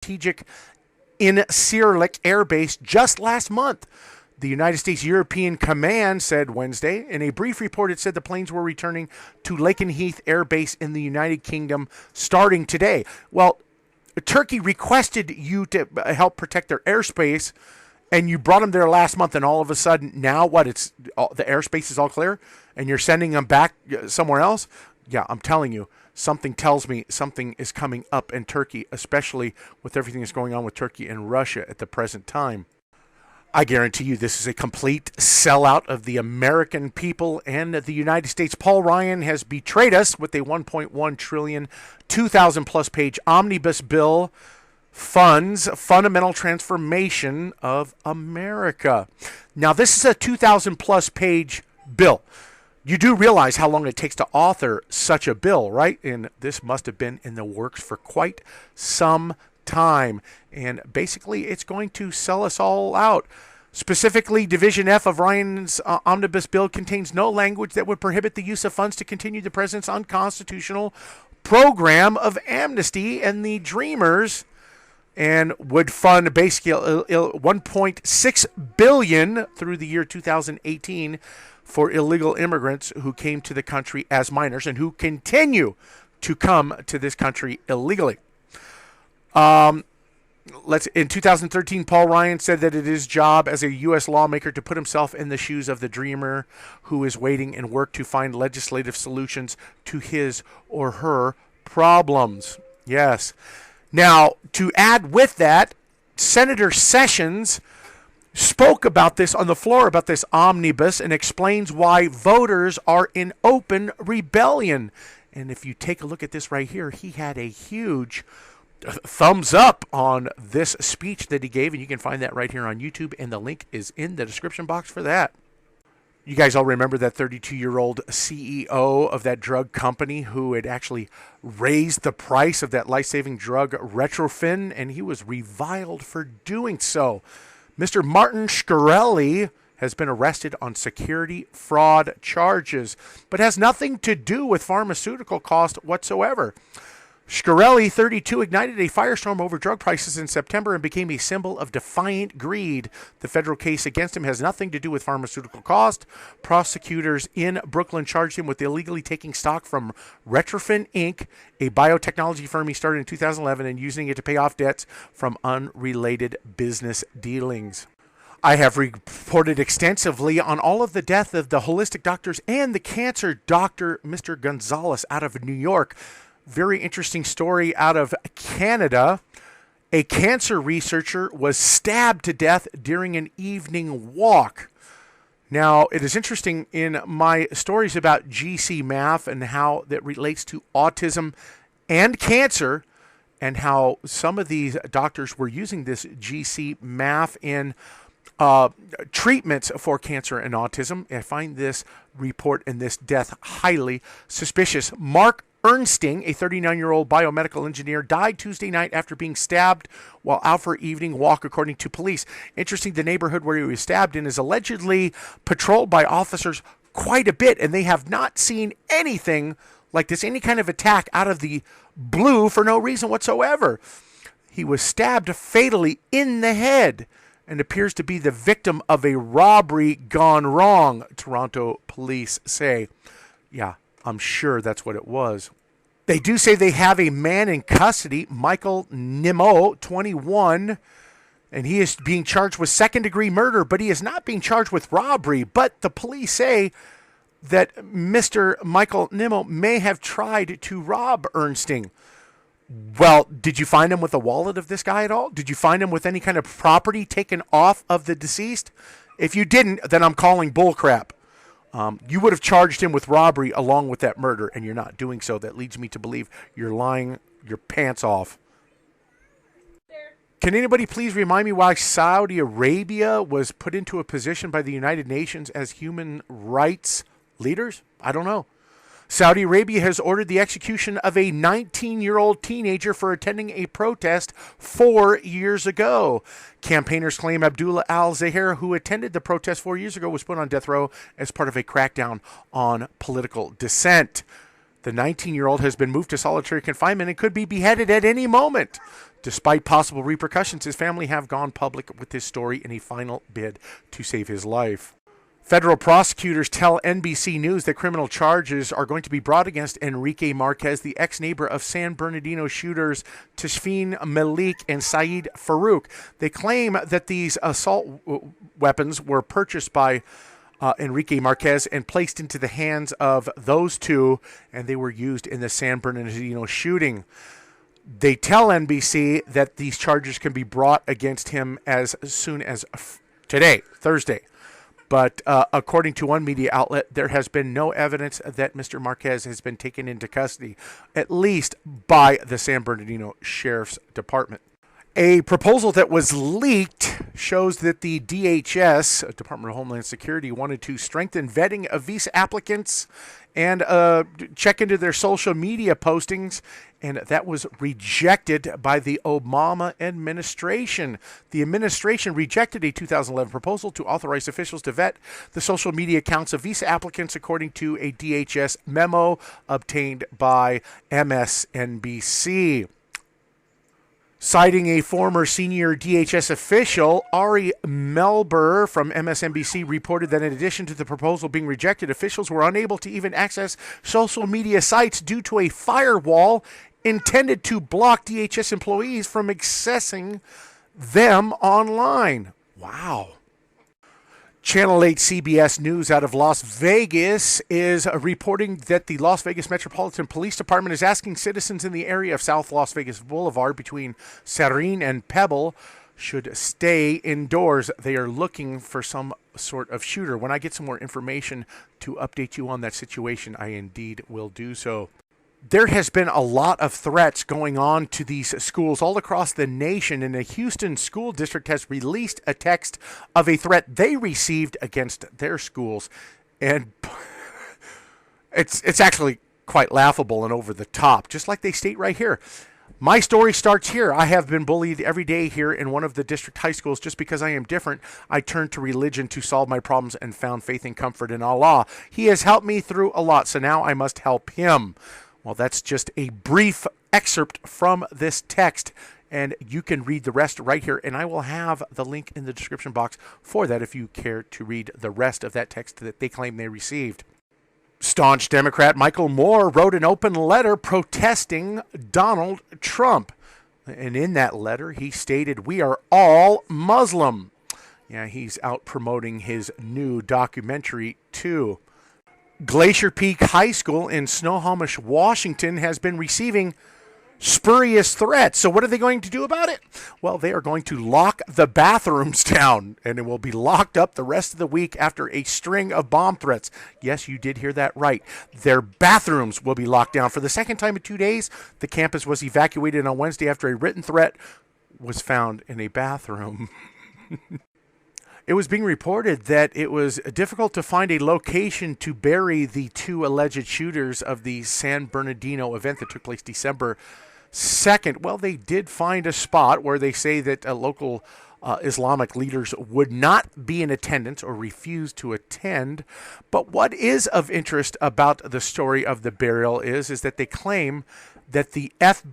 strategic in Incirlik Air Base just last month. The United States European Command said Wednesday. In a brief report, it said the planes were returning to Lakenheath Air Base in the United Kingdom starting today. Well, Turkey requested you to help protect their airspace, and you brought them there last month, and all of a sudden, now what? It's the airspace is all clear, and you're sending them back somewhere else? Yeah, I'm telling you, something tells me something is coming up in Turkey, especially with everything that's going on with Turkey and Russia at the present time. I guarantee you this is a complete sellout of the American people and the United States. Paul Ryan has betrayed us with a $1.1 trillion, 2,000-plus page omnibus bill funds fundamental transformation of America. Now, this is a 2,000-plus page bill. You do realize how long it takes to author such a bill, right? And this must have been in the works for quite some time. And basically, it's going to sell us all out. Specifically, Division F of Ryan's omnibus bill contains no language that would prohibit the use of funds to continue the president's unconstitutional program of amnesty and the Dreamers, and would fund basically $1.6 billion through the year 2018 for illegal immigrants who came to the country as minors and who continue to come to this country illegally. In 2013, Paul Ryan said that it is his job as a U.S. lawmaker to put himself in the shoes of the dreamer who is waiting and work to find legislative solutions to his or her problems. Yes. Now, to add with that, Senator Sessions spoke about this on the floor, about this omnibus, and explains why voters are in open rebellion. And if you take a look at this right here, he had a huge thumbs up on this speech that he gave, and you can find that right here on YouTube, and the link is in the description box for that. You guys all remember that 32-year-old CEO of that drug company who had actually raised the price of that life-saving drug Retrofin, and he was reviled for doing so. Mr. Martin Shkreli has been arrested on security fraud charges, but has nothing to do with pharmaceutical cost whatsoever. Shkreli, 32, ignited a firestorm over drug prices in September and became a symbol of defiant greed. The federal case against him has nothing to do with pharmaceutical cost. Prosecutors in Brooklyn charged him with illegally taking stock from Retrofin Inc., a biotechnology firm he started in 2011, and using it to pay off debts from unrelated business dealings. I have reported extensively on all of the death of the holistic doctors and the cancer doctor, Mr. Gonzalez, out of New York. Very interesting story out of Canada. A cancer researcher was stabbed to death during an evening walk. Now, it is interesting in my stories about GC math and how that relates to autism and cancer, and how some of these doctors were using this GC math in treatments for cancer and autism. I find this report and this death highly suspicious. Mark Ernsting, a 39-year-old biomedical engineer, died Tuesday night after being stabbed while out for evening walk, according to police. Interesting, the neighborhood where he was stabbed in is allegedly patrolled by officers quite a bit, and they have not seen anything like this, any kind of attack out of the blue for no reason whatsoever. He was stabbed fatally in the head and appears to be the victim of a robbery gone wrong, Toronto police say. Yeah, I'm sure that's what it was. They do say they have a man in custody, Michael Nimmo, 21, and he is being charged with second-degree murder, but he is not being charged with robbery. But the police say that Mr. Michael Nimmo may have tried to rob Ernsting. Well, did you find him with the wallet of this guy at all? Did you find him with any kind of property taken off of the deceased? If you didn't, then I'm calling bullcrap. You would have charged him with robbery along with that murder, and you're not doing so. That leads me to believe you're lying your pants off. Can anybody please remind me why Saudi Arabia was put into a position by the United Nations as human rights leaders? I don't know. Saudi Arabia has ordered the execution of a 19-year-old teenager for attending a protest 4 years ago. Campaigners claim Abdullah al-Zahir, who attended the protest 4 years ago, was put on death row as part of a crackdown on political dissent. The 19-year-old has been moved to solitary confinement and could be beheaded at any moment. Despite possible repercussions, his family have gone public with this story in a final bid to save his life. Federal prosecutors tell NBC News that criminal charges are going to be brought against Enrique Marquez, the ex-neighbor of San Bernardino shooters Tashfeen Malik and Saeed Farouk. They claim that these assault weapons were purchased by Enrique Marquez and placed into the hands of those two, and they were used in the San Bernardino shooting. They tell NBC that these charges can be brought against him as soon as today, Thursday. But according to one media outlet, there has been no evidence that Mr. Marquez has been taken into custody, at least by the San Bernardino Sheriff's Department. A proposal that was leaked shows that the DHS, Department of Homeland Security, wanted to strengthen vetting of visa applicants and check into their social media postings, and that was rejected by the Obama administration. The administration rejected a 2011 proposal to authorize officials to vet the social media accounts of visa applicants, according to a DHS memo obtained by MSNBC. Citing a former senior DHS official, Ari Melber from MSNBC reported that in addition to the proposal being rejected, officials were unable to even access social media sites due to a firewall intended to block DHS employees from accessing them online. Wow. Channel 8 CBS News out of Las Vegas is reporting that the Las Vegas Metropolitan Police Department is asking citizens in the area of South Las Vegas Boulevard between Serene and Pebble should stay indoors. They are looking for some sort of shooter. When I get some more information to update you on that situation, I indeed will do so. There has been a lot of threats going on to these schools all across the nation, and the Houston School District has released a text of a threat they received against their schools. And it's actually quite laughable and over the top, just like they state right here. My story starts here. I have been bullied every day here in one of the district high schools. Just because I am different, I turned to religion to solve my problems and found faith and comfort in Allah. He has helped me through a lot, so now I must help him. Well, that's just a brief excerpt from this text, and you can read the rest right here, and I will have the link in the description box for that if you care to read the rest of that text that they claim they received. Staunch Democrat Michael Moore wrote an open letter protesting Donald Trump, and in that letter he stated, "We are all Muslim." Yeah, he's out promoting his new documentary too. Glacier Peak High School in Snohomish, Washington has been receiving spurious threats. So what are they going to do about it? Well, they are going to lock the bathrooms down, and it will be locked up the rest of the week after a string of bomb threats. Yes, you did hear that right. Their bathrooms will be locked down. For the second time in 2 days, the campus was evacuated on Wednesday after a written threat was found in a bathroom. It was being reported that it was difficult to find a location to bury the two alleged shooters of the San Bernardino event that took place December 2nd. Well, they did find a spot where they say that local Islamic leaders would not be in attendance or refuse to attend. But what is of interest about the story of the burial is that they claim that the FBI